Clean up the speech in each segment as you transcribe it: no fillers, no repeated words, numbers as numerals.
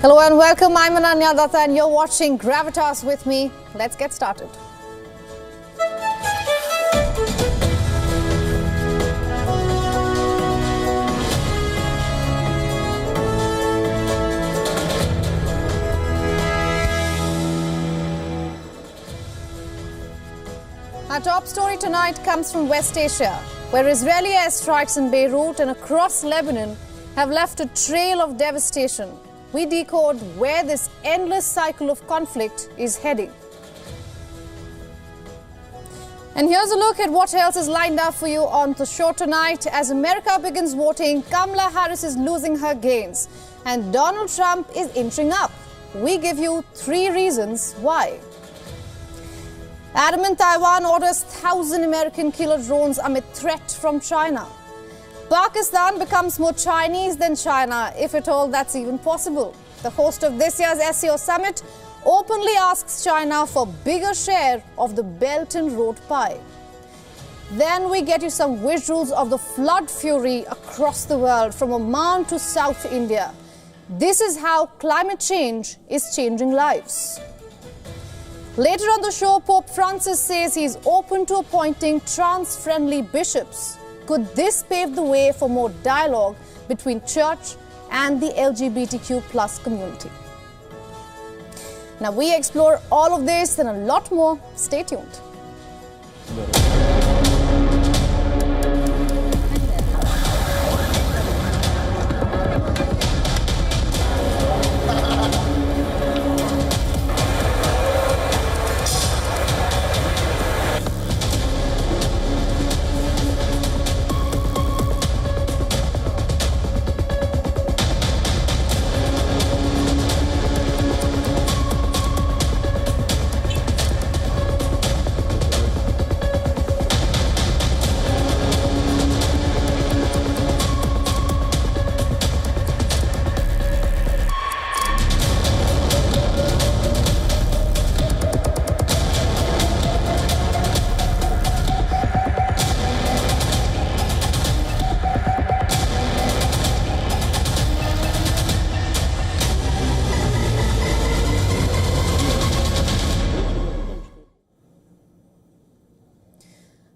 Hello and welcome. I'm Ananya Datta and you're watching Gravitas with me. Let's get started. Our top story tonight comes from West Asia, where Israeli airstrikes in Beirut and across Lebanon have left a trail of devastation. We decode where this endless cycle of conflict is heading. And here's a look at what else is lined up for you on the show tonight. As America begins voting, Kamala Harris is losing her gains and Donald Trump is inching up. We give you 3 reasons why. Adamant Taiwan orders 1,000 American killer drones amid threat from China. Pakistan becomes more Chinese than China, if at all that's even possible. The host of this year's SEO Summit openly asks China for bigger share of the Belt and Road pie. Then we get you some visuals of the flood fury across the world, from Oman to South India. This is how climate change is changing lives. Later on the show, Pope Francis says he's open to appointing trans-friendly bishops. Could this pave the way for more dialogue between church and the LGBTQ plus community? Now we explore all of this and a lot more. Stay tuned.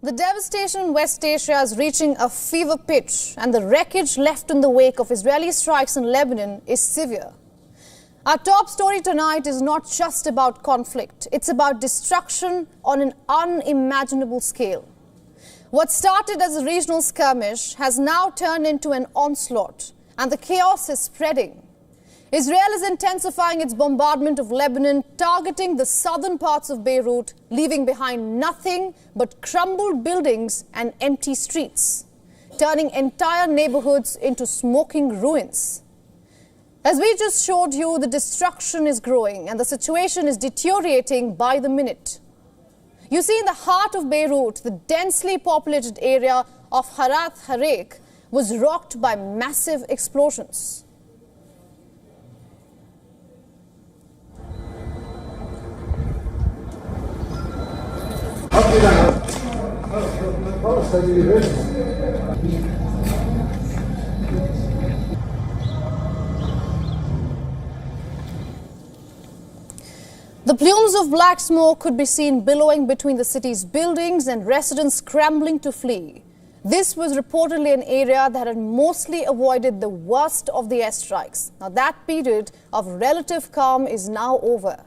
The devastation in West Asia is reaching a fever pitch, and the wreckage left in the wake of Israeli strikes in Lebanon is severe. Our top story tonight is not just about conflict. It's about destruction on an unimaginable scale. What started as a regional skirmish has now turned into an onslaught, and the chaos is spreading. Israel is intensifying its bombardment of Lebanon, targeting the southern parts of Beirut, leaving behind nothing but crumbled buildings and empty streets, turning entire neighborhoods into smoking ruins. As we just showed you, the destruction is growing and the situation is deteriorating by the minute. You see, in the heart of Beirut, the densely populated area of Harat Harek was rocked by massive explosions. The plumes of black smoke could be seen billowing between the city's buildings and residents scrambling to flee. This was reportedly an area that had mostly avoided the worst of the airstrikes. Now that period of relative calm is now over.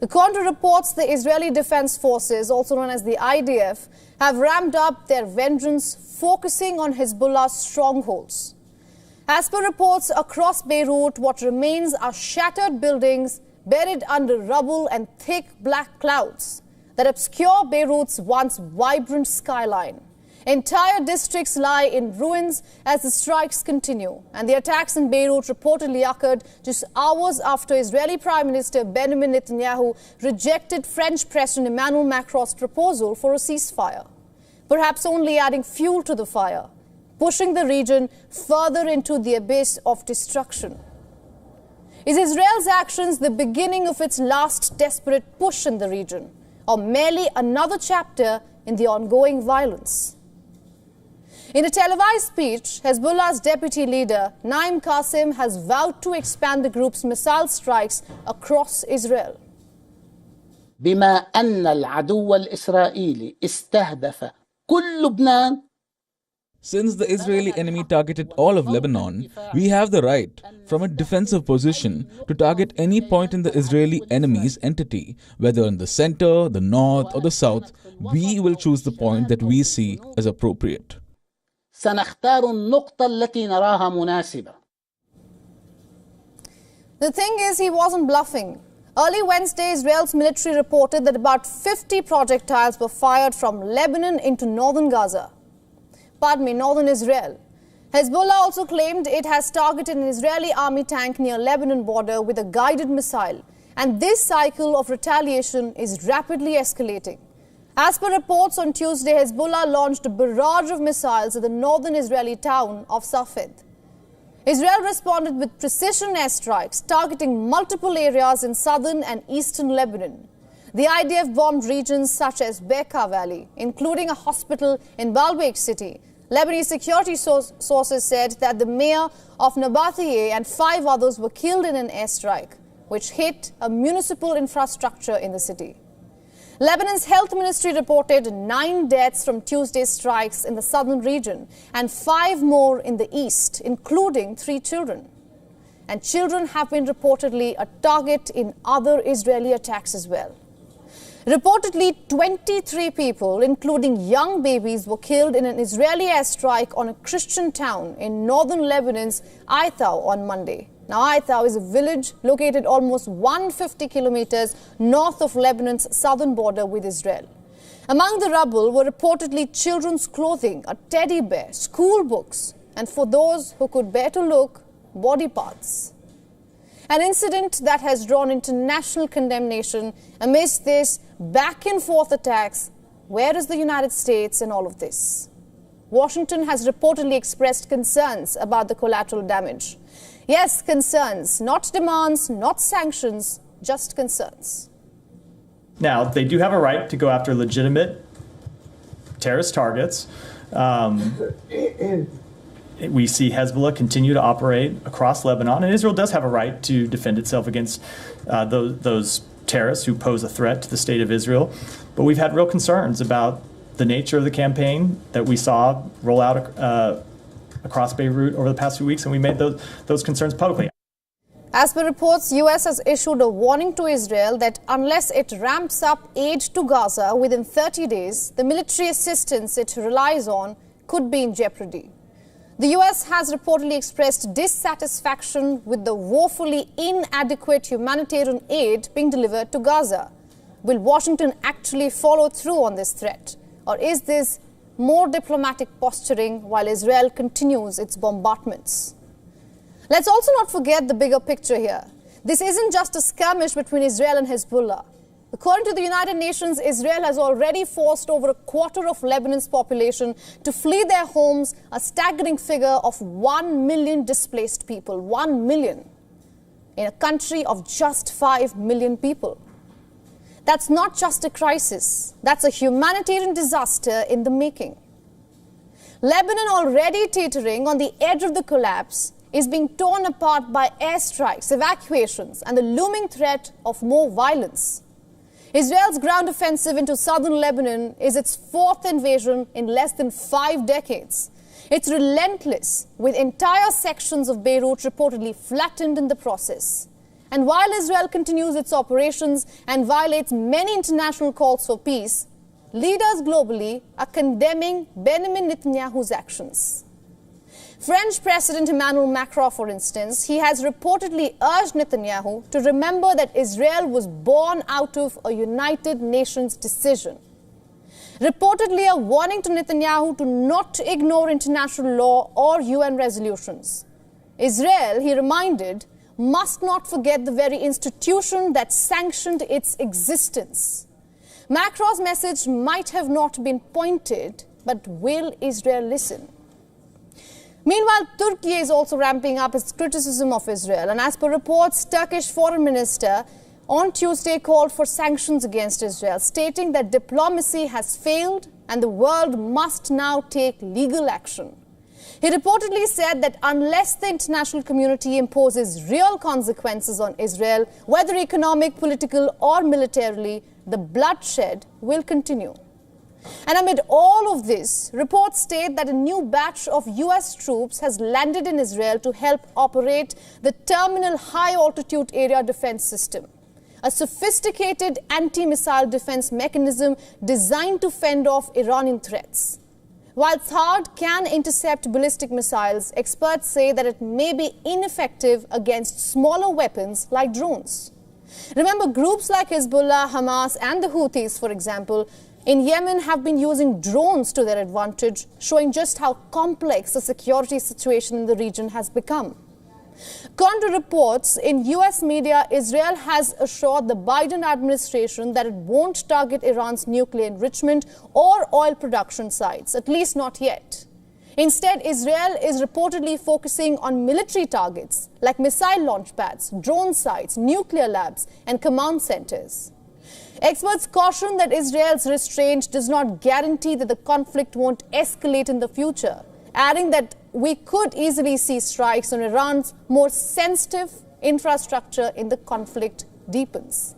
The Contra reports the Israeli Defense Forces, also known as the IDF, have ramped up their vengeance, focusing on Hezbollah's strongholds. As per reports across Beirut, what remains are shattered buildings buried under rubble and thick black clouds that obscure Beirut's once vibrant skyline. Entire districts lie in ruins as the strikes continue, and the attacks in Beirut reportedly occurred just hours after Israeli Prime Minister Benjamin Netanyahu rejected French President Emmanuel Macron's proposal for a ceasefire, perhaps only adding fuel to the fire, pushing the region further into the abyss of destruction. Is Israel's actions the beginning of its last desperate push in the region, or merely another chapter in the ongoing violence? In a televised speech, Hezbollah's deputy leader, Naim Qasim, has vowed to expand the group's missile strikes across Israel. بما أن العدو الإسرائيلي استهدف كل لبنان. Since the Israeli enemy targeted all of Lebanon, we have the right, from a defensive position, to target any point in the Israeli enemy's entity, whether in the center, the north, or the south. We will choose the point that we see as appropriate. سنختار النقطة التي نراها مناسبة. The thing is, he wasn't bluffing. Early Wednesday, Israel's military reported that about 50 projectiles were fired from Lebanon into northern Gaza. Northern Israel. Hezbollah also claimed it has targeted an Israeli army tank near Lebanon border with a guided missile. And this cycle of retaliation is rapidly escalating. As per reports on Tuesday, Hezbollah launched a barrage of missiles at the northern Israeli town of Safed. Israel responded with precision airstrikes, targeting multiple areas in southern and eastern Lebanon. The IDF bombed regions such as Bekaa Valley, including a hospital in Baalbek city. Lebanese security sources said that the mayor of Nabathieh and 5 others were killed in an airstrike, which hit a municipal infrastructure in the city. Lebanon's health ministry reported 9 deaths from Tuesday's strikes in the southern region and 5 more in the east, including 3 children. And children have been reportedly a target in other Israeli attacks as well. Reportedly, 23 people, including young babies, were killed in an Israeli airstrike on a Christian town in northern Lebanon's Aitau on Monday. Now, Aitau is a village located almost 150 kilometers north of Lebanon's southern border with Israel. Among the rubble were reportedly children's clothing, a teddy bear, school books, and for those who could bear to look, body parts. An incident that has drawn international condemnation. Amidst this back and forth attacks, where is the United States in all of this? Washington has reportedly expressed concerns about the collateral damage. Yes, concerns, not demands, not sanctions, just concerns. Now, they do have a right to go after legitimate terrorist targets. We see Hezbollah continue to operate across Lebanon, and Israel does have a right to defend itself against those terrorists who pose a threat to the state of Israel. But we've had real concerns about the nature of the campaign that we saw roll out across Beirut over the past few weeks, and we made those concerns publicly. As per reports, U.S. has issued a warning to Israel that unless it ramps up aid to Gaza within 30 days, the military assistance it relies on could be in jeopardy. The U.S. has reportedly expressed dissatisfaction with the woefully inadequate humanitarian aid being delivered to Gaza. Will Washington actually follow through on this threat? Or is this more diplomatic posturing while Israel continues its bombardments? Let's also not forget the bigger picture here. This isn't just a skirmish between Israel and Hezbollah. According to the United Nations, Israel has already forced over a quarter of Lebanon's population to flee their homes, a staggering figure of 1 million displaced people. 1 million in a country of just 5 million people. That's not just a crisis. That's a humanitarian disaster in the making. Lebanon, already teetering on the edge of the collapse, is being torn apart by airstrikes, evacuations, and the looming threat of more violence. Israel's ground offensive into southern Lebanon is its 4th invasion in less than 5 decades. It's relentless, with entire sections of Beirut reportedly flattened in the process. And while Israel continues its operations and violates many international calls for peace, leaders globally are condemning Benjamin Netanyahu's actions. French President Emmanuel Macron, for instance, he has reportedly urged Netanyahu to remember that Israel was born out of a United Nations decision. Reportedly a warning to Netanyahu to not ignore international law or UN resolutions. Israel, he reminded, must not forget the very institution that sanctioned its existence. Macron's message might have not been pointed, but will Israel listen? Meanwhile, Turkey is also ramping up its criticism of Israel, and as per reports, Turkish Foreign Minister on Tuesday called for sanctions against Israel, stating that diplomacy has failed and the world must now take legal action. He reportedly said that unless the international community imposes real consequences on Israel, whether economic, political, or militarily, the bloodshed will continue. And amid all of this, reports state that a new batch of US troops has landed in Israel to help operate the Terminal High Altitude Area Defense System, a sophisticated anti-missile defense mechanism designed to fend off Iranian threats. While THAAD can intercept ballistic missiles, experts say that it may be ineffective against smaller weapons like drones. Remember, groups like Hezbollah, Hamas, and the Houthis, for example, in Yemen have been using drones to their advantage, showing just how complex the security situation in the region has become. According to reports in US media, Israel has assured the Biden administration that it won't target Iran's nuclear enrichment or oil production sites, at least not yet. Instead, Israel is reportedly focusing on military targets like missile launch pads, drone sites, nuclear labs, and command centers. Experts caution that Israel's restraint does not guarantee that the conflict won't escalate in the future, adding that we could easily see strikes on Iran's more sensitive infrastructure if the conflict deepens.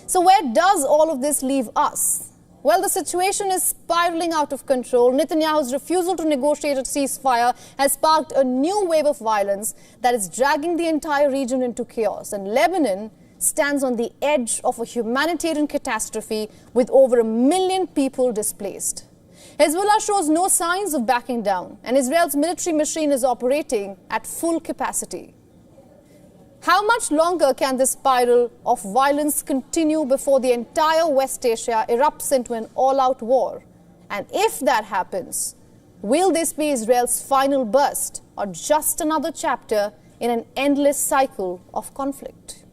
So where does all of this leave us? Well, the situation is spiraling out of control. Netanyahu's refusal to negotiate a ceasefire has sparked a new wave of violence that is dragging the entire region into chaos. And Lebanon stands on the edge of a humanitarian catastrophe with over 1 million people displaced. Hezbollah shows no signs of backing down, and Israel's military machine is operating at full capacity. How much longer can this spiral of violence continue before the entire West Asia erupts into an all-out war? And if that happens, will this be Israel's final burst or just another chapter in an endless cycle of conflict?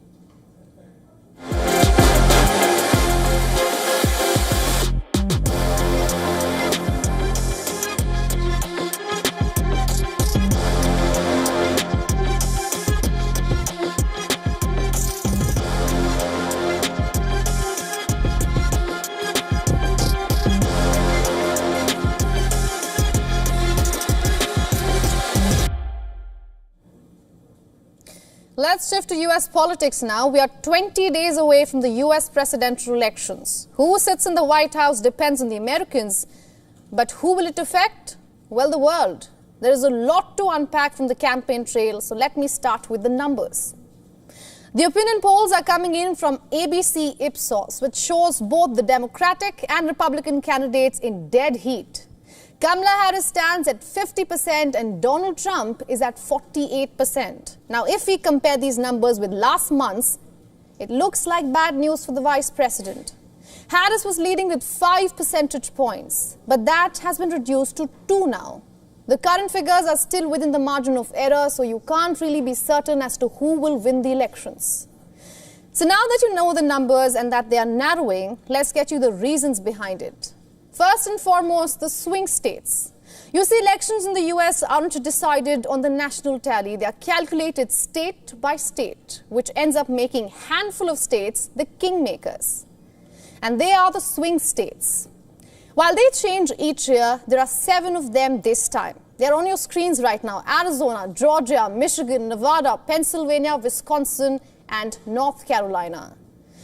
Let's shift to US politics now. We are 20 days away from the US presidential elections. Who sits in the White House depends on the Americans, but who will it affect? Well, the world. There is a lot to unpack from the campaign trail, so let me start with the numbers. The opinion polls are coming in from ABC Ipsos, which shows both the Democratic and Republican candidates in dead heat. Kamala Harris stands at 50% and Donald Trump is at 48%. Now, if we compare these numbers with last month's, it looks like bad news for the vice president. Harris was leading with 5 percentage points, but that has been reduced to 2 now. The current figures are still within the margin of error, so you can't really be certain as to who will win the elections. So now that you know the numbers and that they are narrowing, let's get you the reasons behind it. First and foremost, the swing states. You see, elections in the US aren't decided on the national tally. They are calculated state by state, which ends up making a handful of states the kingmakers. And they are the swing states. While they change each year, there are 7 of them this time. They are on your screens right now: Arizona, Georgia, Michigan, Nevada, Pennsylvania, Wisconsin, and North Carolina.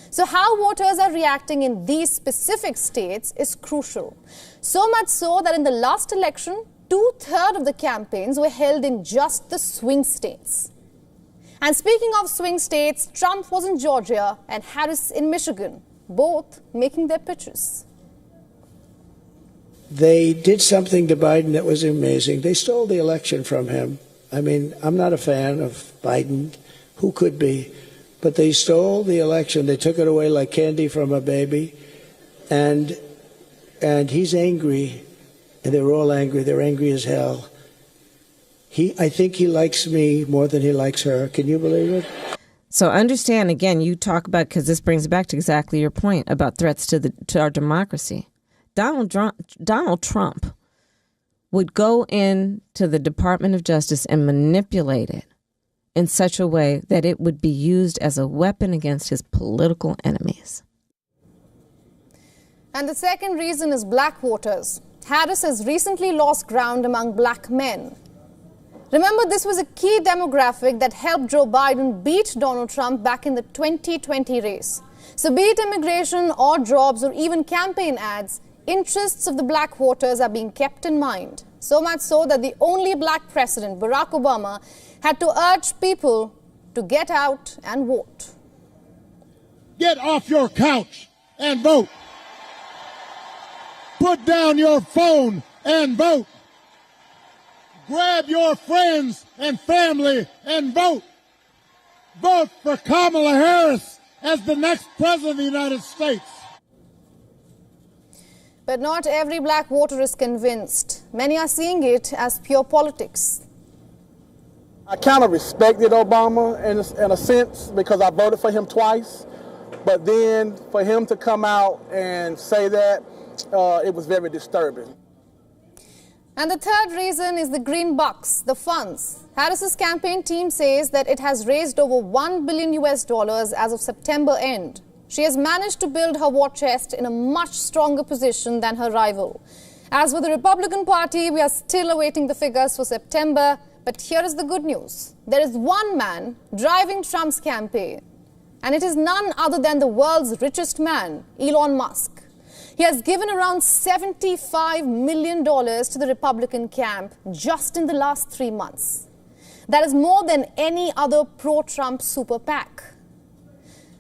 So how voters are reacting in these specific states is crucial. So much so that in the last election, 2/3 of the campaigns were held in just the swing states. And speaking of swing states, Trump was in Georgia and Harris in Michigan, both making their pitches. They did something to Biden that was amazing. They stole the election from him. I mean, I'm not a fan of Biden. Who could be? But they stole the election. They took it away like candy from a baby. And he's angry. And they're all angry. They're angry as hell. I think he likes me more than he likes her. Can you believe it? So understand, again, you talk about, because this brings back to exactly your point about threats to our democracy. Donald Trump would go into the Department of Justice and manipulate it in such a way that it would be used as a weapon against his political enemies. And the second reason is black voters. Harris has recently lost ground among black men. Remember, this was a key demographic that helped Joe Biden beat Donald Trump back in the 2020 race. So be it immigration or jobs or even campaign ads, interests of the black voters are being kept in mind. So much so that the only black president, Barack Obama, had to urge people to get out and vote. Get off your couch and vote. Put down your phone and vote. Grab your friends and family and vote. Vote for Kamala Harris as the next president of the United States. But not every black voter is convinced. Many are seeing it as pure politics. I kind of respected Obama in a sense because I voted for him twice. But then for him to come out and say that, it was very disturbing. And the third reason is the green bucks, the funds. Harris's campaign team says that it has raised over $1 billion as of September end. She has managed to build her war chest in a much stronger position than her rival. As for the Republican Party, we are still awaiting the figures for September. But here is the good news. There is one man driving Trump's campaign. And it is none other than the world's richest man, Elon Musk. He has given around $75 million to the Republican camp just in the last 3 months. That is more than any other pro-Trump super PAC.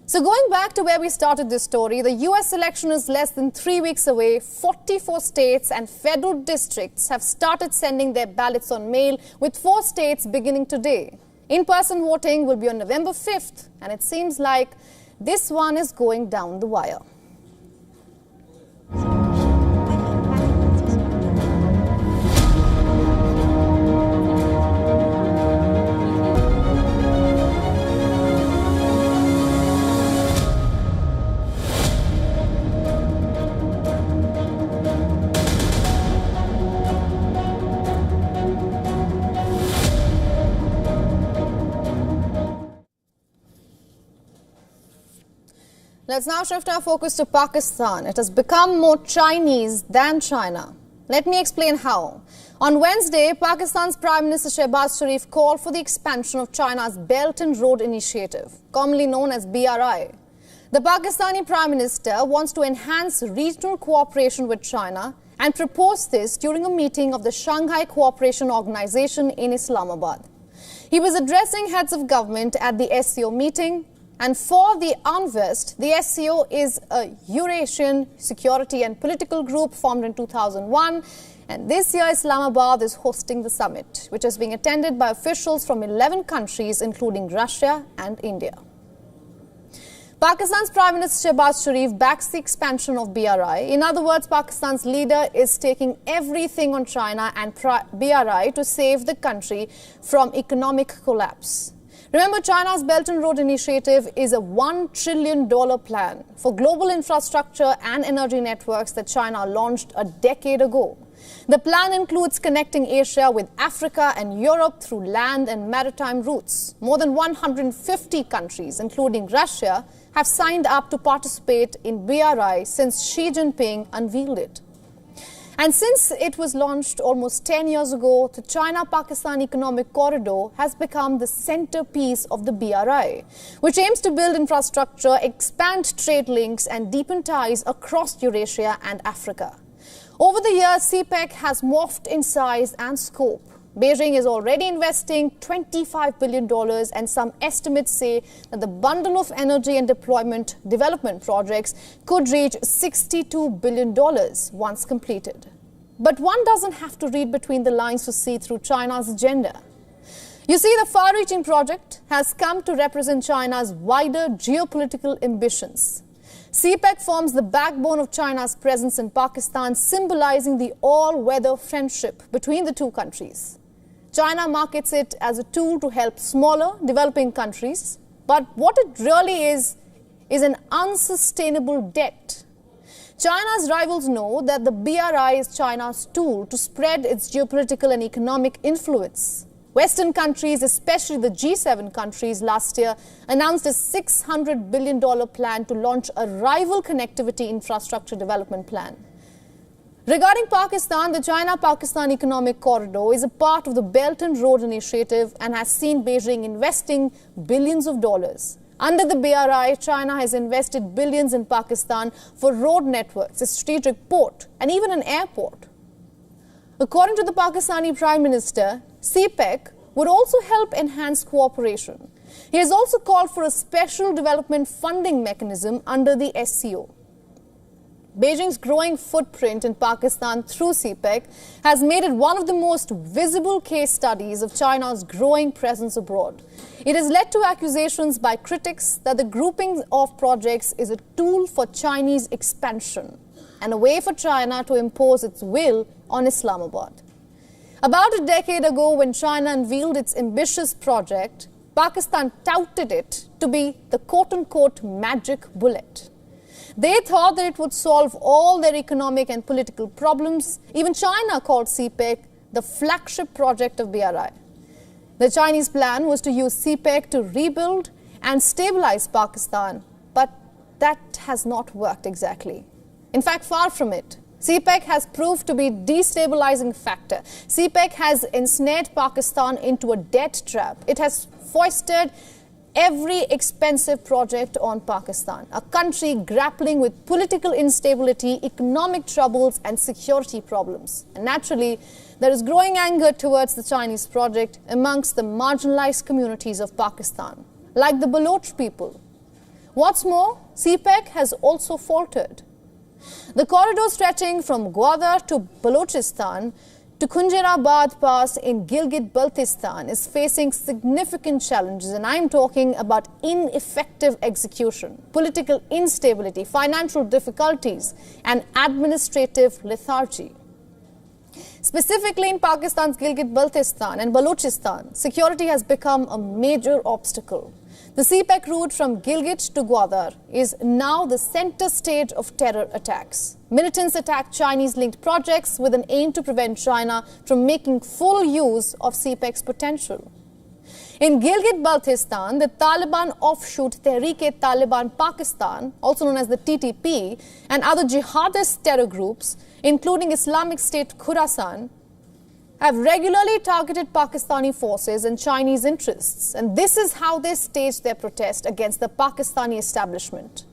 So going back to where we started this story, the US election is less than 3 weeks away. 44 states and federal districts have started sending their ballots on mail, with 4 states beginning today. In-person voting will be on November 5th, and it seems like this one is going down the wire. Let's now shift our focus to Pakistan. It has become more Chinese than China. Let me explain how. On Wednesday, Pakistan's Prime Minister Shehbaz Sharif called for the expansion of China's Belt and Road Initiative, commonly known as BRI. The Pakistani Prime Minister wants to enhance regional cooperation with China and proposed this during a meeting of the Shanghai Cooperation Organization in Islamabad. He was addressing heads of government at the SCO meeting. And for the UNVEST, the SCO is a Eurasian security and political group formed in 2001. And this year, Islamabad is hosting the summit, which is being attended by officials from 11 countries, including Russia and India. Pakistan's Prime Minister Shehbaz Sharif backs the expansion of BRI. In other words, Pakistan's leader is taking everything on China and BRI to save the country from economic collapse. Remember, China's Belt and Road Initiative is a $1 trillion plan for global infrastructure and energy networks that China launched a decade ago. The plan includes connecting Asia with Africa and Europe through land and maritime routes. More than 150 countries, including Russia, have signed up to participate in BRI since Xi Jinping unveiled it. And since it was launched almost 10 years ago, the China-Pakistan Economic Corridor has become the centerpiece of the BRI, which aims to build infrastructure, expand trade links, and deepen ties across Eurasia and Africa. Over the years, CPEC has morphed in size and scope. Beijing is already investing $25 billion, and some estimates say that the bundle of energy and development projects could reach $62 billion once completed. But one doesn't have to read between the lines to see through China's agenda. You see, the far-reaching project has come to represent China's wider geopolitical ambitions. CPEC forms the backbone of China's presence in Pakistan, symbolizing the all-weather friendship between the two countries. China markets it as a tool to help smaller, developing countries. But what it really is an unsustainable debt. China's rivals know that the BRI is China's tool to spread its geopolitical and economic influence. Western countries, especially the G7 countries, last year announced a $600 billion plan to launch a rival connectivity infrastructure development plan. Regarding Pakistan, the China-Pakistan Economic Corridor is a part of the Belt and Road Initiative and has seen Beijing investing billions of dollars. Under the BRI, China has invested billions in Pakistan for road networks, a strategic port, and even an airport. According to the Pakistani Prime Minister, CPEC would also help enhance cooperation. He has also called for a special development funding mechanism under the SCO. Beijing's growing footprint in Pakistan through CPEC has made it one of the most visible case studies of China's growing presence abroad. It has led to accusations by critics that the grouping of projects is a tool for Chinese expansion and a way for China to impose its will on Islamabad. About a decade ago, when China unveiled its ambitious project, Pakistan touted it to be the quote-unquote magic bullet. They thought that it would solve all their economic and political problems. Even China called CPEC the flagship project of BRI. The Chinese plan was to use CPEC to rebuild and stabilize Pakistan, but that has not worked exactly. In fact, far from it. CPEC has proved to be a destabilizing factor. CPEC has ensnared Pakistan into a debt trap. It has foisted every expensive project on Pakistan, a country grappling with political instability, economic troubles, and security problems. And naturally, there is growing anger towards the Chinese project amongst the marginalized communities of Pakistan, like the Baloch people. What's more, CPEC has also faltered. The corridor stretching from Gwadar to Balochistan to Khunjerabad Pass in Gilgit-Baltistan is facing significant challenges, and I am talking about ineffective execution, political instability, financial difficulties, and administrative lethargy. Specifically in Pakistan's Gilgit-Baltistan and Balochistan, security has become a major obstacle. The CPEC route from Gilgit to Gwadar is now the center stage of terror attacks. Militants attack Chinese-linked projects with an aim to prevent China from making full use of CPEC's potential. In Gilgit-Baltistan, the Taliban offshoot Tehreek-e-Taliban Pakistan, also known as the TTP, and other jihadist terror groups, including Islamic State Khorasan, have regularly targeted Pakistani forces and Chinese interests, and this is how they staged their protest against the Pakistani establishment.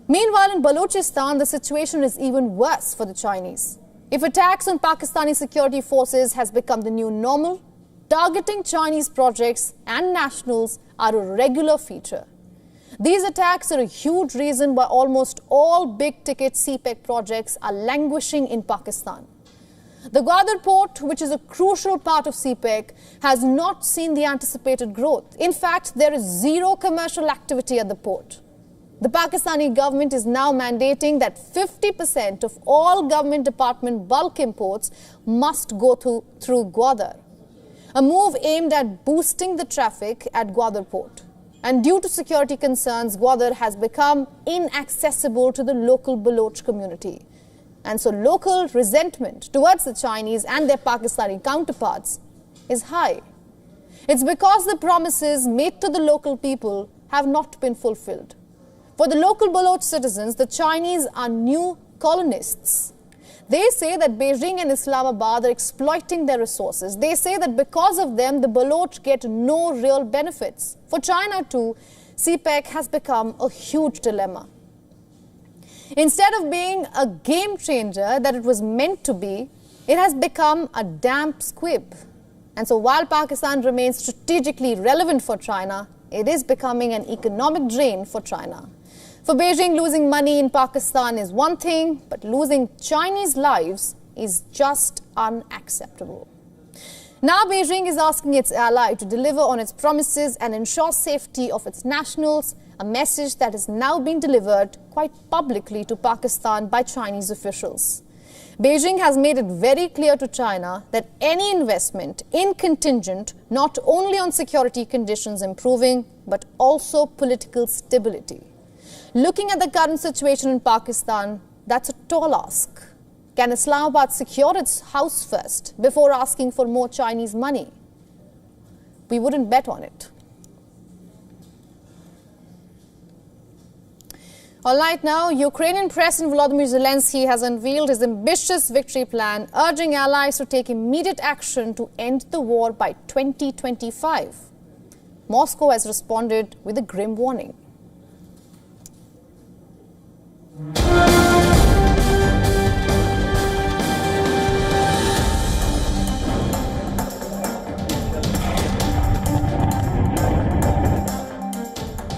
Meanwhile, in Balochistan, the situation is even worse for the Chinese. If attacks on Pakistani security forces has become the new normal, targeting Chinese projects and nationals are a regular feature. These attacks are a huge reason why almost all big-ticket CPEC projects are languishing in Pakistan. The Gwadar port, which is a crucial part of CPEC, has not seen the anticipated growth. In fact, there is zero commercial activity at the port. The Pakistani government is now mandating that 50% of all government department bulk imports must go through Gwadar, a move aimed at boosting the traffic at Gwadar port. And due to security concerns, Gwadar has become inaccessible to the local Baloch community. And so local resentment towards the Chinese and their Pakistani counterparts is high. It's because the promises made to the local people have not been fulfilled. For the local Baloch citizens, the Chinese are new colonists. They say that Beijing and Islamabad are exploiting their resources. They say that because of them, the Baloch get no real benefits. For China too, CPEC has become a huge dilemma. Instead of being a game changer that it was meant to be, it has become a damp squib. And so while Pakistan remains strategically relevant for China, it is becoming an economic drain for China. For Beijing, losing money in Pakistan is one thing, but losing Chinese lives is just unacceptable. Now Beijing is asking its ally to deliver on its promises and ensure safety of its nationals, a message that is now being delivered quite publicly to Pakistan by Chinese officials. Beijing has made it very clear to China that any investment in contingent not only on security conditions improving, but also political stability. Looking at the current situation in Pakistan, that's a tall ask. Can Islamabad secure its house first before asking for more Chinese money? we wouldn't bet on it. All right, now, Ukrainian President Volodymyr Zelensky has unveiled his ambitious victory plan, urging allies to take immediate action to end the war by 2025. Moscow has responded with a grim warning.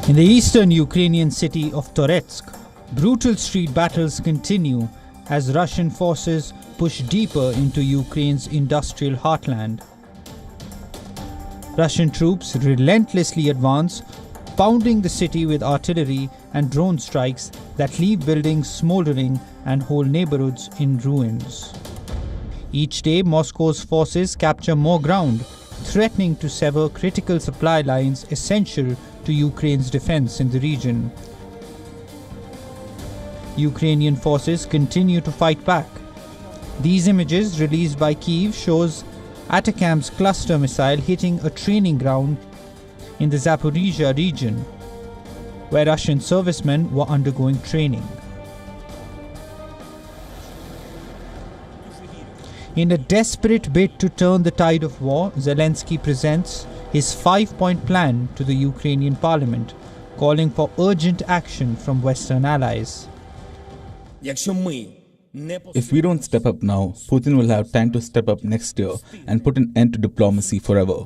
In the eastern Ukrainian city of Toretsk, brutal street battles continue as Russian forces push deeper into Ukraine's industrial heartland. Russian troops relentlessly advance, pounding the city with artillery and drone strikes that leave buildings smoldering and whole neighborhoods in ruins. Each day, Moscow's forces capture more ground, threatening to sever critical supply lines essential to Ukraine's defense in the region. Ukrainian forces continue to fight back. These images released by Kyiv shows Atakam's cluster missile hitting a training ground in the Zaporizhia region, where Russian servicemen were undergoing training. In a desperate bid to turn the tide of war, Zelensky presents his 5-point plan to the Ukrainian parliament, calling for urgent action from Western allies. If we don't step up now, Putin will have time to step up next year and put an end to diplomacy forever.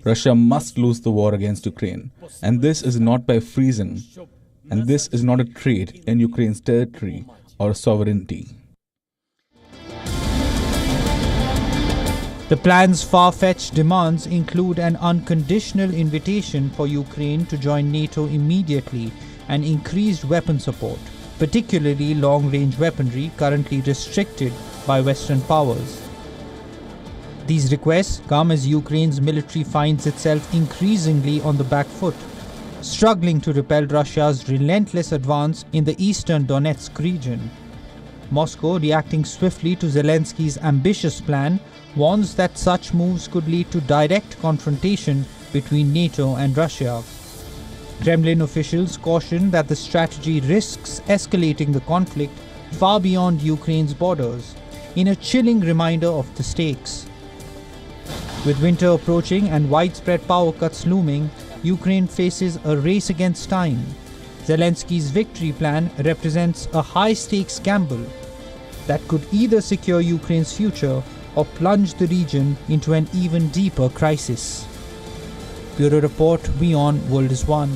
Russia must lose the war against Ukraine, and this is not by freezing, and this is not a trade in Ukraine's territory or sovereignty. The plan's far-fetched demands include an unconditional invitation for Ukraine to join NATO immediately and increased weapon support, particularly long-range weaponry currently restricted by Western powers. These requests come as Ukraine's military finds itself increasingly on the back foot, struggling to repel Russia's relentless advance in the eastern Donetsk region. Moscow, reacting swiftly to Zelensky's ambitious plan, warns that such moves could lead to direct confrontation between NATO and Russia. Kremlin officials caution that the strategy risks escalating the conflict far beyond Ukraine's borders, in a chilling reminder of the stakes. With winter approaching and widespread power cuts looming, Ukraine faces a race against time. Zelensky's victory plan represents a high-stakes gamble that could either secure Ukraine's future or plunge the region into an even deeper crisis. Bureau Report, WION World is One.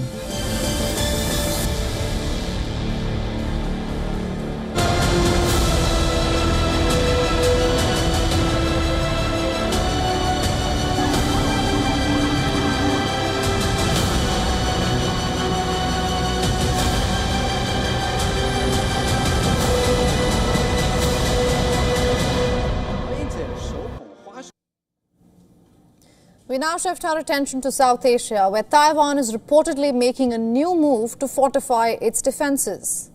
We now shift our attention to South Asia, where Taiwan is reportedly making a new move to fortify its defenses.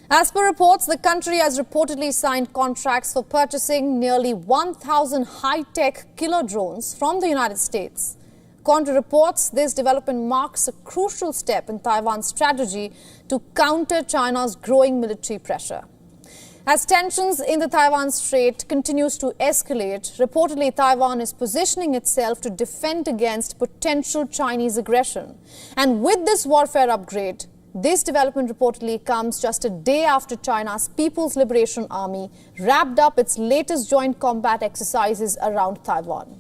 As per reports, the country has reportedly signed contracts for purchasing nearly 1,000 high-tech killer drones from the United States. According to reports, this development marks a crucial step in Taiwan's strategy to counter China's growing military pressure. As tensions in the Taiwan Strait continues to escalate, reportedly Taiwan is positioning itself to defend against potential Chinese aggression. And with this warfare upgrade, this development reportedly comes just a day after China's People's Liberation Army wrapped up its latest joint combat exercises around Taiwan.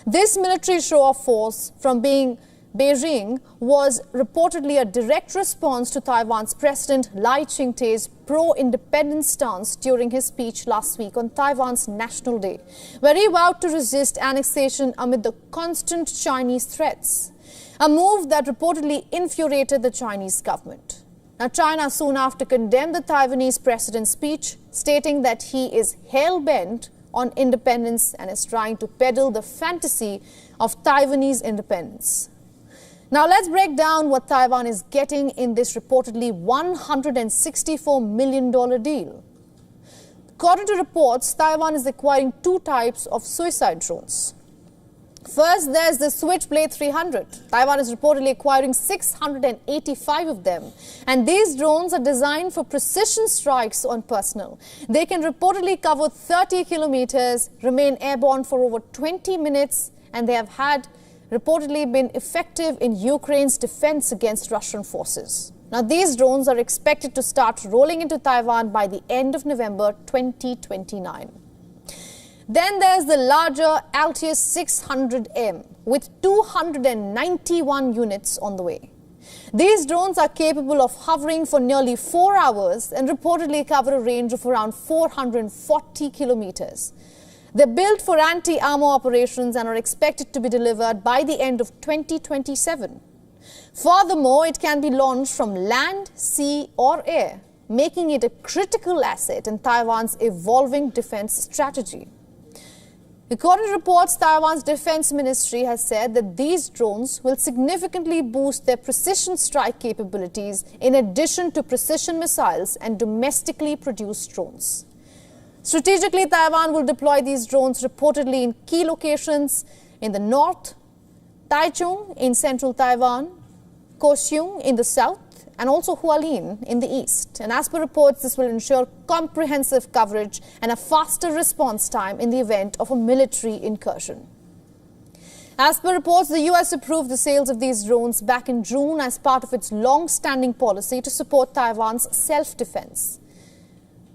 This military show of force from Beijing was reportedly a direct response to Taiwan's President Lai Ching-te's pro-independence stance during his speech last week on Taiwan's National Day, where he vowed to resist annexation amid the constant Chinese threats, a move that reportedly infuriated the Chinese government. Now, China soon after condemned the Taiwanese president's speech, stating that he is hell-bent on independence and is trying to peddle the fantasy of Taiwanese independence. Now let's break down what Taiwan is getting in this reportedly $164 million deal. According to reports, Taiwan is acquiring two types of suicide drones. First, there's the Switchblade 300. Taiwan is reportedly acquiring 685 of them. And these drones are designed for precision strikes on personnel. They can reportedly cover 30 kilometers, remain airborne for over 20 minutes, and they have reportedly been effective in Ukraine's defense against Russian forces. Now, these drones are expected to start rolling into Taiwan by the end of November 2029. Then there's the larger Altius 600M with 291 units on the way. These drones are capable of hovering for nearly 4 hours and reportedly cover a range of around 440 kilometers. They're built for anti-armor operations and are expected to be delivered by the end of 2027. Furthermore, it can be launched from land, sea or air, making it a critical asset in Taiwan's evolving defense strategy. According to reports, Taiwan's defense ministry has said that these drones will significantly boost their precision strike capabilities in addition to precision missiles and domestically produced drones. Strategically, Taiwan will deploy these drones reportedly in key locations in the north, Taichung in central Taiwan, Kaohsiung in the south, and also Hualien in the east. And as per reports, this will ensure comprehensive coverage and a faster response time in the event of a military incursion. As per reports, the US approved the sales of these drones back in June as part of its long-standing policy to support Taiwan's self-defense.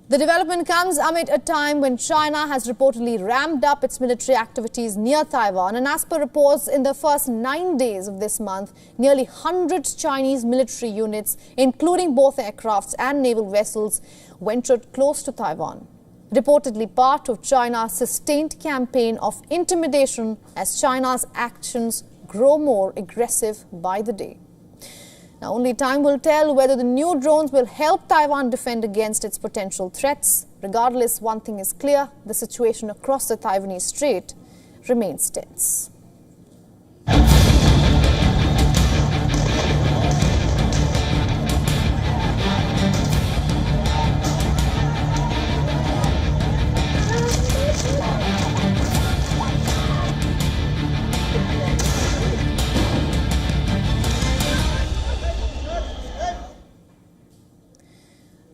The development comes amid a time when China has reportedly ramped up its military activities near Taiwan, and as per reports, in the first 9 days of this month, nearly 100 Chinese military units, including both aircrafts and naval vessels, ventured close to Taiwan. Reportedly part of China's sustained campaign of intimidation as China's actions grow more aggressive by the day. Now, only time will tell whether the new drones will help Taiwan defend against its potential threats. Regardless, one thing is clear: the situation across the Taiwanese Strait remains tense.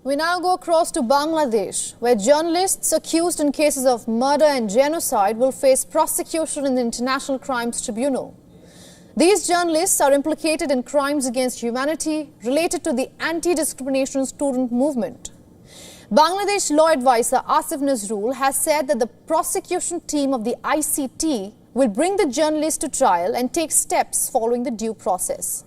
We now go across to Bangladesh, where journalists accused in cases of murder and genocide will face prosecution in the International Crimes Tribunal. These journalists are implicated in crimes against humanity related to the anti-discrimination student movement. Bangladesh law advisor Asif Nazrul has said that the prosecution team of the ICT will bring the journalists to trial and take steps following the due process.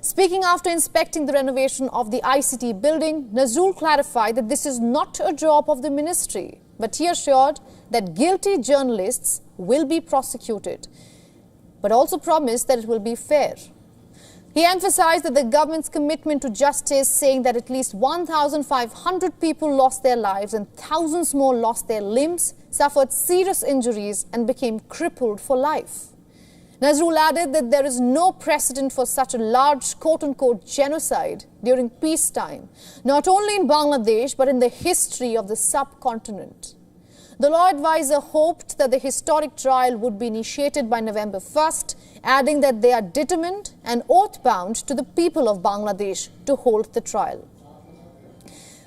Speaking after inspecting the renovation of the ICT building, Nazrul clarified that this is not a job of the ministry, but he assured that guilty journalists will be prosecuted, but also promised that it will be fair. He emphasized that the government's commitment to justice, saying that at least 1,500 people lost their lives and thousands more lost their limbs, suffered serious injuries and became crippled for life. Nazrul added that there is no precedent for such a large quote-unquote genocide during peacetime, not only in Bangladesh but in the history of the subcontinent. The law advisor hoped that the historic trial would be initiated by November 1st, adding that they are determined and oath-bound to the people of Bangladesh to hold the trial.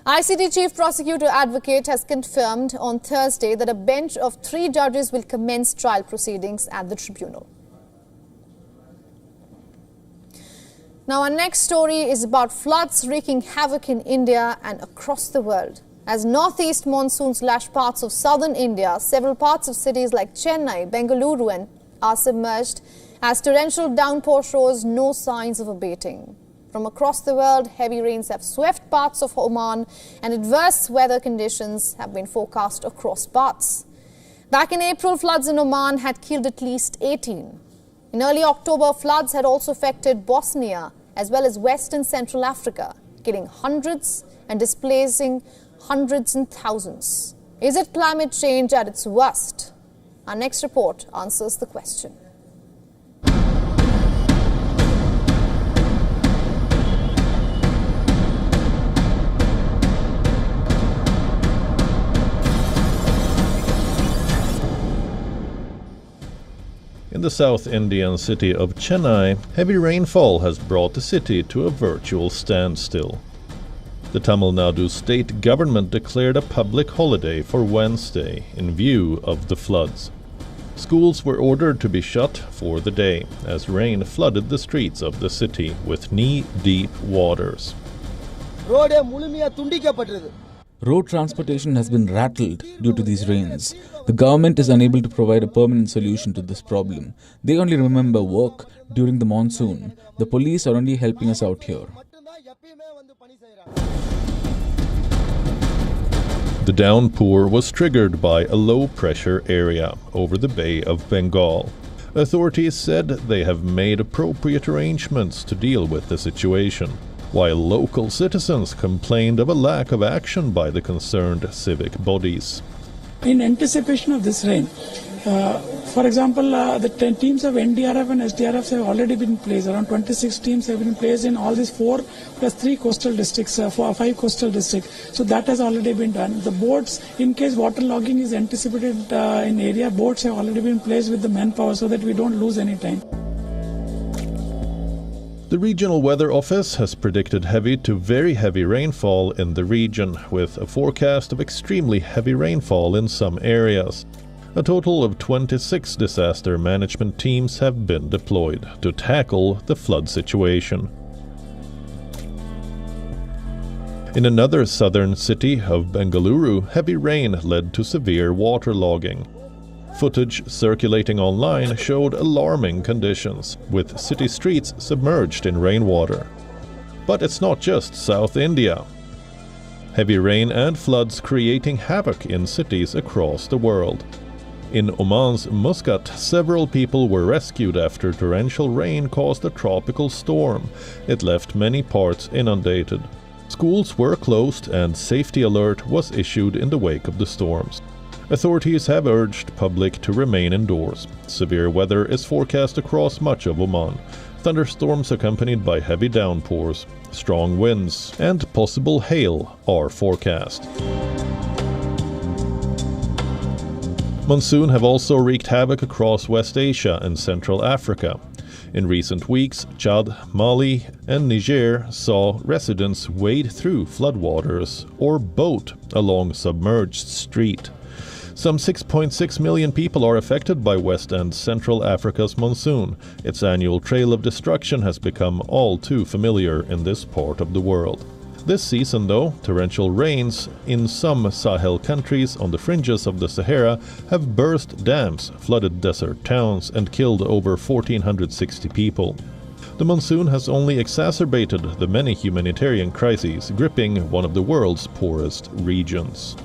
ICT Chief Prosecutor Advocate has confirmed on Thursday that a bench of 3 judges will commence trial proceedings at the tribunal. Now, our next story is about floods wreaking havoc in India and across the world. As northeast monsoons lash parts of southern India, several parts of cities like Chennai, Bengaluru are submerged as torrential downpour shows no signs of abating. From across the world, heavy rains have swept parts of Oman and adverse weather conditions have been forecast across parts. Back in April, floods in Oman had killed at least 18. In early October, floods had also affected Bosnia as well as West and Central Africa, killing hundreds and displacing hundreds and thousands. Is it climate change at its worst? Our next report answers the question. In the South Indian city of Chennai, heavy rainfall has brought the city to a virtual standstill. The Tamil Nadu state government declared a public holiday for Wednesday in view of the floods. Schools were ordered to be shut for the day as rain flooded the streets of the city with knee-deep waters. Road transportation has been rattled due to these rains. The government is unable to provide a permanent solution to this problem. They only remember work during the monsoon. The police are only helping us out here. The downpour was triggered by a low-pressure area over the Bay of Bengal. Authorities said they have made appropriate arrangements to deal with the situation, while local citizens complained of a lack of action by the concerned civic bodies. In anticipation of this rain, for example, the 10 teams of NDRF and SDRF have already been placed. Around 26 teams have been placed in all these 4 plus 3 coastal districts, 5 coastal districts. So that has already been done. The boats, in case water logging is anticipated in area, boats have already been placed with the manpower so that we don't lose any time. The Regional Weather Office has predicted heavy to very heavy rainfall in the region, with a forecast of extremely heavy rainfall in some areas. A total of 26 disaster management teams have been deployed to tackle the flood situation. In another southern city of Bengaluru, heavy rain led to severe waterlogging. Footage circulating online showed alarming conditions, with city streets submerged in rainwater. But it's not just South India. Heavy rain and floods creating havoc in cities across the world. In Oman's Muscat, several people were rescued after torrential rain caused a tropical storm. It left many parts inundated. Schools were closed and safety alert was issued in the wake of the storms. Authorities have urged public to remain indoors. Severe weather is forecast across much of Oman. Thunderstorms accompanied by heavy downpours, strong winds, and possible hail are forecast. Monsoon have also wreaked havoc across West Asia and Central Africa. In recent weeks, Chad, Mali, and Niger saw residents wade through floodwaters or boat along submerged street. Some 6.6 million people are affected by West and Central Africa's monsoon. Its annual trail of destruction has become all too familiar in this part of the world. This season, though, torrential rains in some Sahel countries on the fringes of the Sahara have burst dams, flooded desert towns, and killed over 1,460 people. The monsoon has only exacerbated the many humanitarian crises gripping one of the world's poorest regions.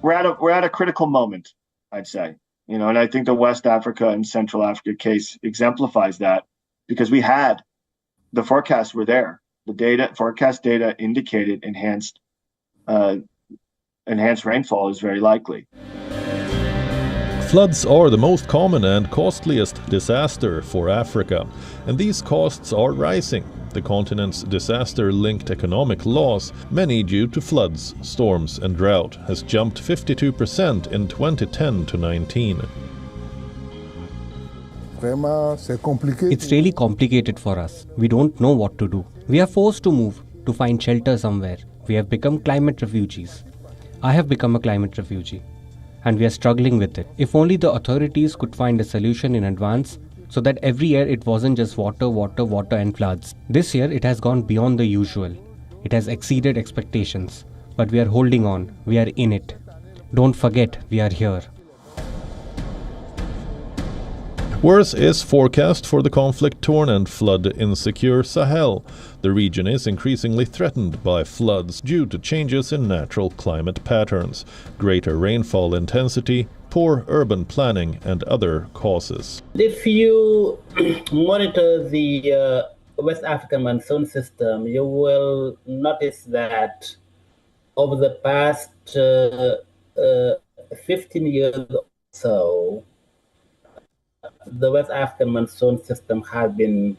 We're at a critical moment, I'd say. And I think the West Africa and Central Africa case exemplifies that, because the forecasts were there. The forecast data indicated enhanced rainfall is very likely. Floods are the most common and costliest disaster for Africa, and these costs are rising. The continent's disaster-linked economic loss, many due to floods, storms and drought, has jumped 52% in 2010 to 19. It's really complicated for us. We don't know what to do. We are forced to move, to find shelter somewhere. We have become climate refugees. I have become a climate refugee, and we are struggling with it. If only the authorities could find a solution in advance, so that every year it wasn't just water and floods. This year it has gone beyond the usual. It has exceeded expectations. But we are holding on. We are in it. Don't forget, we are here. Worse is forecast for the conflict-torn and flood-insecure Sahel. The region is increasingly threatened by floods due to changes in natural climate patterns, greater rainfall intensity, poor urban planning, and other causes. If you monitor the West African monsoon system, you will notice that over the past 15 years or so, the West African monsoon system has been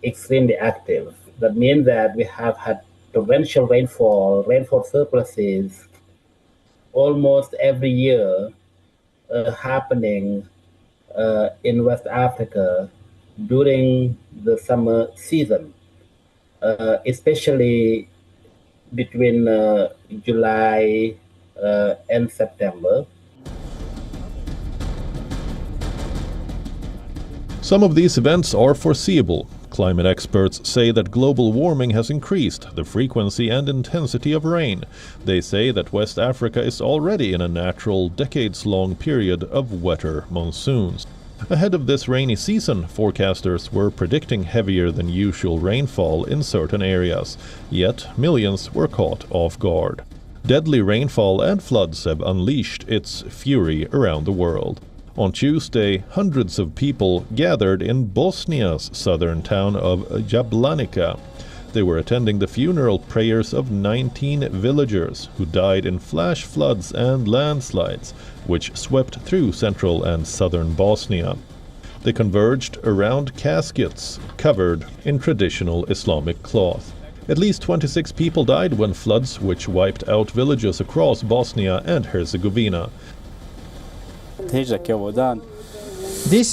extremely active. That means that we have had torrential rainfall surpluses almost every year happening in West Africa during the summer season, especially between July and September. Some of these events are foreseeable. Climate experts say that global warming has increased the frequency and intensity of rain. They say that West Africa is already in a natural, decades-long period of wetter monsoons. Ahead of this rainy season, forecasters were predicting heavier than usual rainfall in certain areas, yet millions were caught off guard. Deadly rainfall and floods have unleashed its fury around the world. On Tuesday, hundreds of people gathered in Bosnia's southern town of Jablanica. They were attending the funeral prayers of 19 villagers who died in flash floods and landslides, which swept through central and southern Bosnia. They converged around caskets covered in traditional Islamic cloth. At least 26 people died when floods which wiped out villages across Bosnia and Herzegovina. This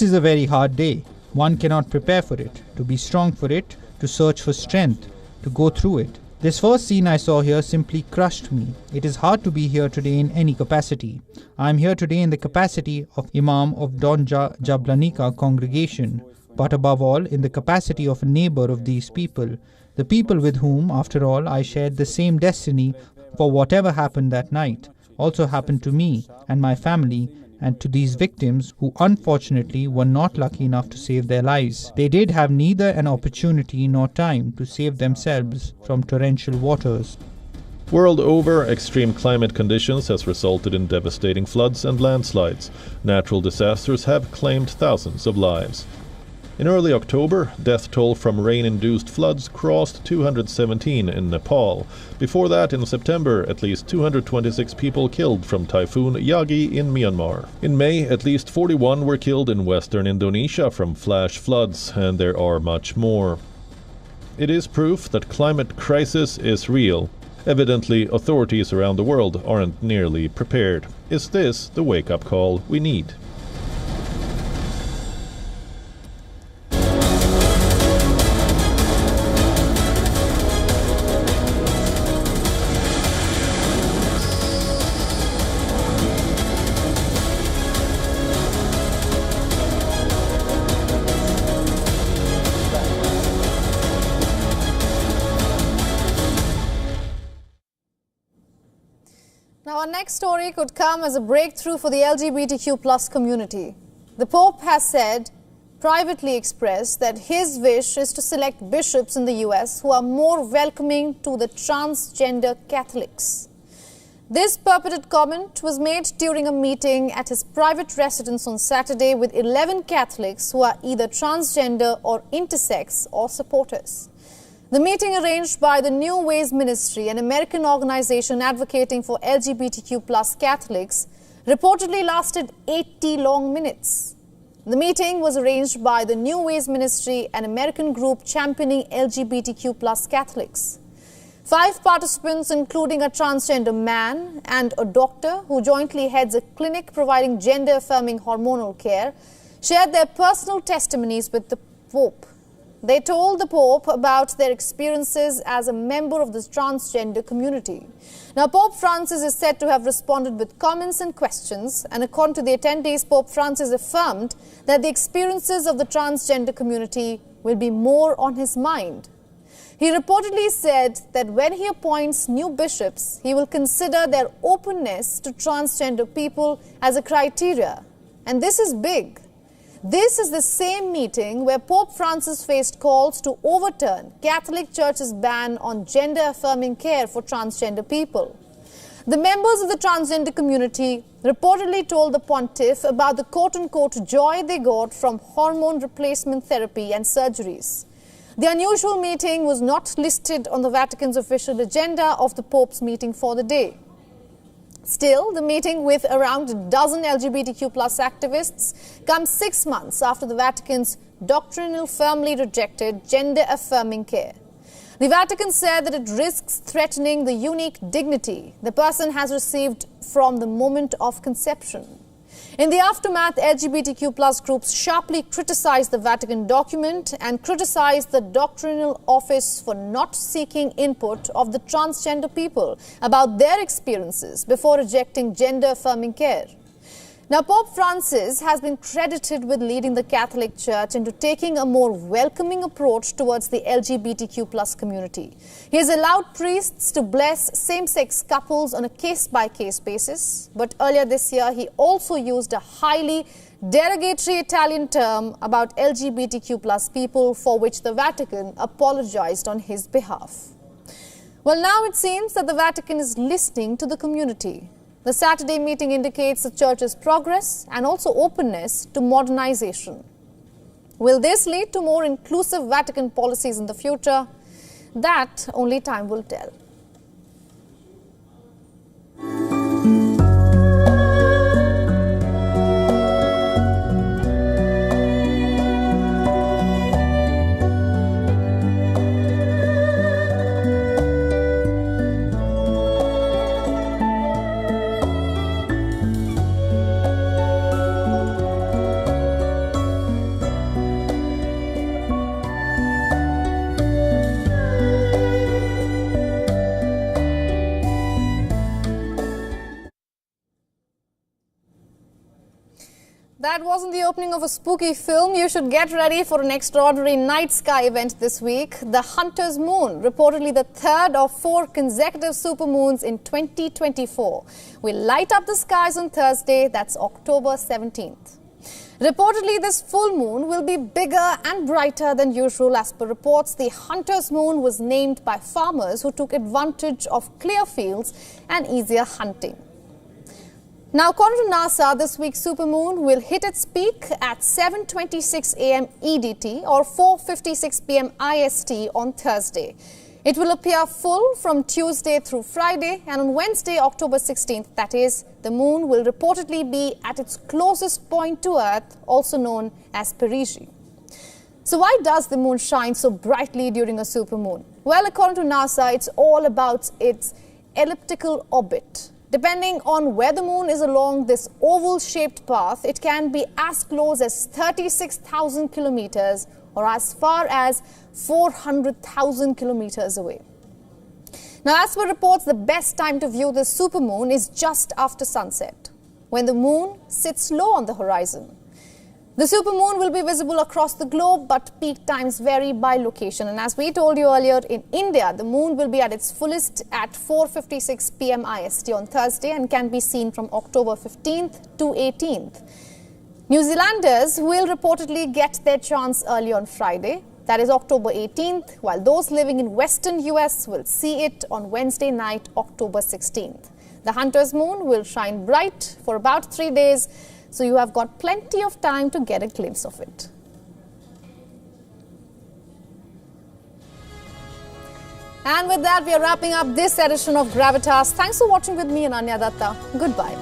is a very hard day. One cannot prepare for it, to be strong for it, to search for strength, to go through it. This first scene I saw here simply crushed me. It is hard to be here today in any capacity. I am here today in the capacity of Imam of Donja Jablanica congregation, but above all in the capacity of a neighbor of these people, the people with whom, after all, I shared the same destiny, for whatever happened that night also happened to me and my family, and to these victims who unfortunately were not lucky enough to save their lives. They did have neither an opportunity nor time to save themselves from torrential waters. World over, extreme climate conditions has resulted in devastating floods and landslides. Natural disasters have claimed thousands of lives. In early October, death toll from rain-induced floods crossed 217 in Nepal. Before that, in September, at least 226 people killed from Typhoon Yagi in Myanmar. In May, at least 41 were killed in western Indonesia from flash floods, and there are much more. It is proof that climate crisis is real. Evidently, authorities around the world aren't nearly prepared. Is this the wake-up call we need? Now, our next story could come as a breakthrough for the LGBTQ plus community. The Pope has said, privately expressed, that his wish is to select bishops in the US who are more welcoming to the transgender Catholics. This purported comment was made during a meeting at his private residence on Saturday with 11 Catholics who are either transgender or intersex or supporters. The meeting, arranged by the New Ways Ministry, an American organization advocating for LGBTQ plus Catholics, reportedly lasted 80 long minutes. The meeting was arranged by the New Ways Ministry, an American group championing LGBTQ plus Catholics. 5 participants, including a transgender man and a doctor who jointly heads a clinic providing gender-affirming hormonal care, shared their personal testimonies with the Pope. They told the Pope about their experiences as a member of the transgender community. Now, Pope Francis is said to have responded with comments and questions, and according to the attendees, Pope Francis affirmed that the experiences of the transgender community will be more on his mind. He reportedly said that when he appoints new bishops, he will consider their openness to transgender people as a criteria. And this is big. This is the same meeting where Pope Francis faced calls to overturn Catholic Church's ban on gender-affirming care for transgender people. The members of the transgender community reportedly told the pontiff about the quote-unquote joy they got from hormone replacement therapy and surgeries. The unusual meeting was not listed on the Vatican's official agenda of the Pope's meeting for the day. Still, the meeting with around a dozen LGBTQ plus activists comes 6 months after the Vatican's doctrinal firmly rejected gender-affirming care. The Vatican said that it risks threatening the unique dignity the person has received from the moment of conception. In the aftermath, LGBTQ plus groups sharply criticized the Vatican document and criticized the doctrinal office for not seeking input of the transgender people about their experiences before rejecting gender-affirming care. Now, Pope Francis has been credited with leading the Catholic Church into taking a more welcoming approach towards the LGBTQ plus community. He has allowed priests to bless same-sex couples on a case-by-case basis. But earlier this year, he also used a highly derogatory Italian term about LGBTQ plus people, for which the Vatican apologized on his behalf. Well, now it seems that the Vatican is listening to the community. The Saturday meeting indicates the Church's progress and also openness to modernization. Will this lead to more inclusive Vatican policies in the future? That only time will tell. That wasn't the opening of a spooky film. You should get ready for an extraordinary night sky event this week. The Hunter's Moon, reportedly the third of 4 consecutive supermoons in 2024, will light up the skies on Thursday, that's October 17th. Reportedly, this full moon will be bigger and brighter than usual. As per reports, the Hunter's Moon was named by farmers who took advantage of clear fields and easier hunting. Now, according to NASA, this week's supermoon will hit its peak at 7:26 a.m. EDT or 4:56 p.m. IST on Thursday. It will appear full from Tuesday through Friday, and on Wednesday, October 16th, that is, the moon will reportedly be at its closest point to Earth, also known as perigee. So why does the moon shine so brightly during a supermoon? Well, according to NASA, it's all about its elliptical orbit. Depending on where the moon is along this oval-shaped path, it can be as close as 36,000 kilometers or as far as 400,000 kilometers away. Now, as per reports, the best time to view this supermoon is just after sunset, when the moon sits low on the horizon. The supermoon will be visible across the globe, but peak times vary by location. And as we told you earlier, in India, the moon will be at its fullest at 4:56 p.m. IST on Thursday and can be seen from October 15th to 18th. New Zealanders will reportedly get their chance early on Friday, that is October 18th, while those living in western US will see it on Wednesday night, October 16th. The Hunter's Moon will shine bright for about 3 days, so you have got plenty of time to get a glimpse of it. And with that, we are wrapping up this edition of Gravitas. Thanks for watching with me, Ananya Datta. Goodbye.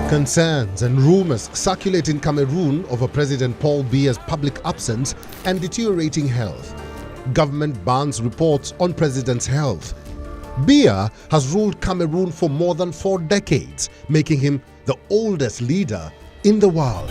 Concerns and rumors circulate in Cameroon over President Paul Biya's public absence and deteriorating health. Government bans reports on president's health. Biya has ruled Cameroon for more than 4 decades, making him the oldest leader in the world.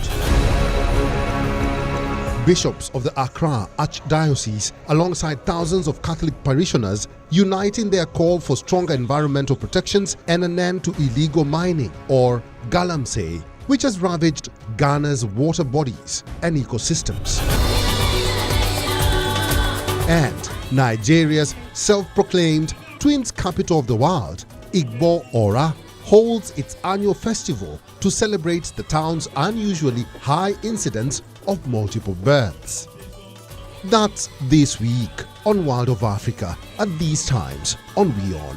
Bishops of the Accra Archdiocese, alongside thousands of Catholic parishioners, unite in their call for stronger environmental protections and an end to illegal mining, or galamsey, which has ravaged Ghana's water bodies and ecosystems. And Nigeria's self-proclaimed twins capital of the world, Igbo Ora, holds its annual festival to celebrate the town's unusually high incidence of multiple births. That's this week on World of Africa at these times on WION.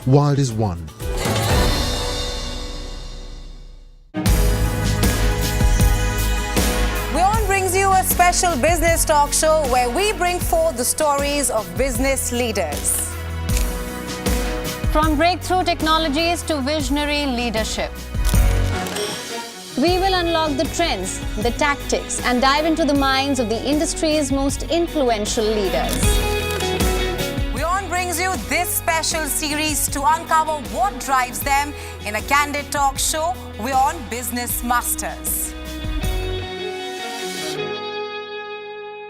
World is One. WION brings you a special business talk show where we bring forth the stories of business leaders. From breakthrough technologies to visionary leadership, we will unlock the trends, the tactics, and dive into the minds of the industry's most influential leaders. WION brings you this special series to uncover what drives them in a candid talk show, WION Business Masters.